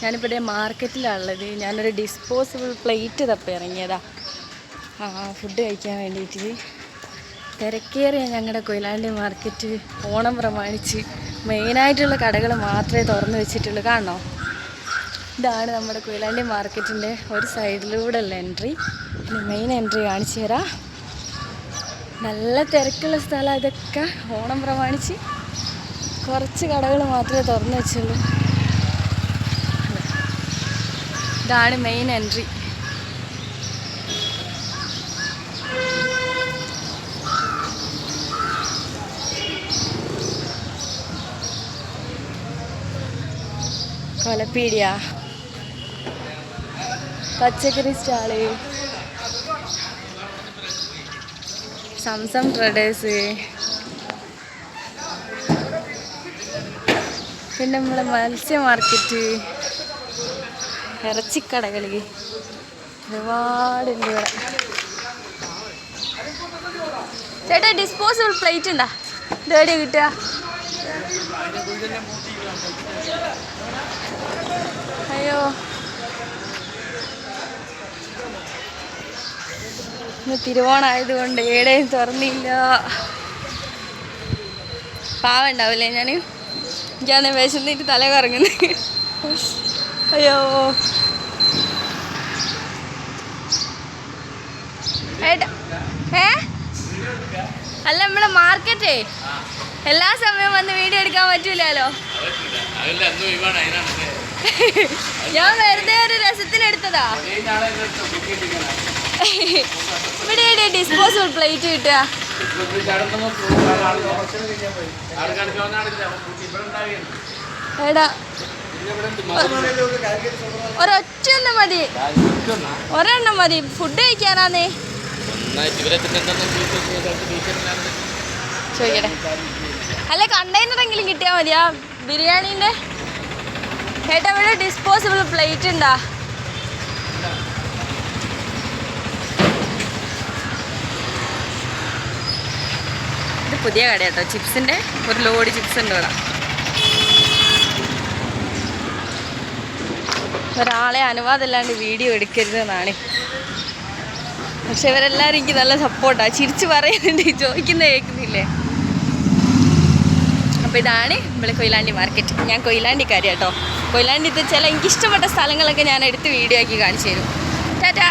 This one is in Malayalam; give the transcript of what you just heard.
ഞാനിപ്പോൾ ഇതേ മാർക്കറ്റിലാണുള്ളത്. ഞാനൊരു ഡിസ്പോസിബിൾ പ്ലേറ്റ് തപ്പി ഇറങ്ങിയതാ ഫുഡ് കഴിക്കാൻ വേണ്ടിയിട്ട്. തിരക്കേറിയ ഞങ്ങളുടെ കൊയിലാണ്ടി മാർക്കറ്റ്. ഓണം പ്രമാണിച്ച് മെയിനായിട്ടുള്ള കടകൾ മാത്രമേ തുറന്നു വെച്ചിട്ടുള്ളൂ. കാണണോ? ഇതാണ് നമ്മുടെ കൊയിലാണ്ടി മാർക്കറ്റിൻ്റെ ഒരു സൈഡിലൂടെ ഉള്ള എൻട്രി. ഇനി മെയിൻ എൻട്രി കാണിച്ചു തരാം. നല്ല തിരക്കുള്ള സ്ഥലം. ഇതൊക്കെ ഓണം പ്രമാണിച്ച് കുറച്ച് കടകൾ മാത്രമേ തുറന്നു വെച്ചുള്ളൂ. ഇതാണ് മെയിൻ എൻട്രി. കൊലപ്പീടിയ, പച്ചക്കറി സ്റ്റാള്, സംസം ട്രേഡേഴ്സ്, പിന്നെ നമ്മളെ മത്സ്യ മാർക്കറ്റ്, ഇറച്ചിക്കടകൾ ഒരുപാടുണ്ട് ഇവിടെ. ചേട്ടാ ഡിസ്പോസിബിൾ പ്ലേറ്റ് ഉണ്ടോ? ഇതെവിടെയാണ് കിട്ടുക? അയ്യോ, ഇന്ന് തിരുവോണമായതുകൊണ്ട് എവിടെയും തുറന്നില്ല. പാവം ഉണ്ടാവില്ലേ? എനിക്കാന്ന് വിശന്നിട്ട് തല കറങ്ങുന്നു. അയ്യോ, അല്ല നമ്മളെ മാർക്കറ്റേ എല്ലാ സമയവും വന്ന് വീഡിയോ എടുക്കാൻ പറ്റൂലോ. ഞാൻ വെറുതെ ഒരു രസത്തിനെടുത്തതാ. ഇവിടെ ഡിസ്പോസിബിൾ പ്ലേറ്റ് കിട്ടുക. എടാ ഒരൊറ്റൊന്നും മതി, ഒരെണ്ണം മതി. ഫുഡ് കഴിക്കാനാന്നേ ചോദിക്കട്ടെ. അല്ല കണ്ടെയ്നറെങ്കിലും കിട്ടിയാൽ മതിയാ ബിരിയാണീൻ്റെ. ചേട്ടാ ഇവിടെ ഡിസ്പോസിബിൾ പ്ലേറ്റ് ഉണ്ടാ? ഇത് പുതിയ കട കേട്ടോ, ചിപ്സിൻ്റെ. ഒരു ലോഡ് ചിപ്സ് ഉണ്ട് ഇവിടെ. ഒരാളെ അനുവാദമില്ലാണ്ട് വീഡിയോ എടുക്കരുതെന്നാണ്. പക്ഷെ ഇവരെല്ലാവരും എനിക്ക് നല്ല സപ്പോർട്ടാണ്. ചിരിച്ച് പറയുന്നുണ്ട്, ചോദിക്കുന്നത് കേൾക്കുന്നില്ലേ. അപ്പോൾ ഇതാണ് ഇവിടെ കൊയിലാണ്ടി മാർക്കറ്റ്. ഞാൻ കൊയിലാണ്ടിക്കാരി കേട്ടോ. കൊയിലാണ്ടിത്തെ ചില എനിക്കിഷ്ടപ്പെട്ട സ്ഥലങ്ങളൊക്കെ ഞാൻ എടുത്ത് വീഡിയോ ആക്കി കാണിച്ചു തരും. ടാറ്റാ.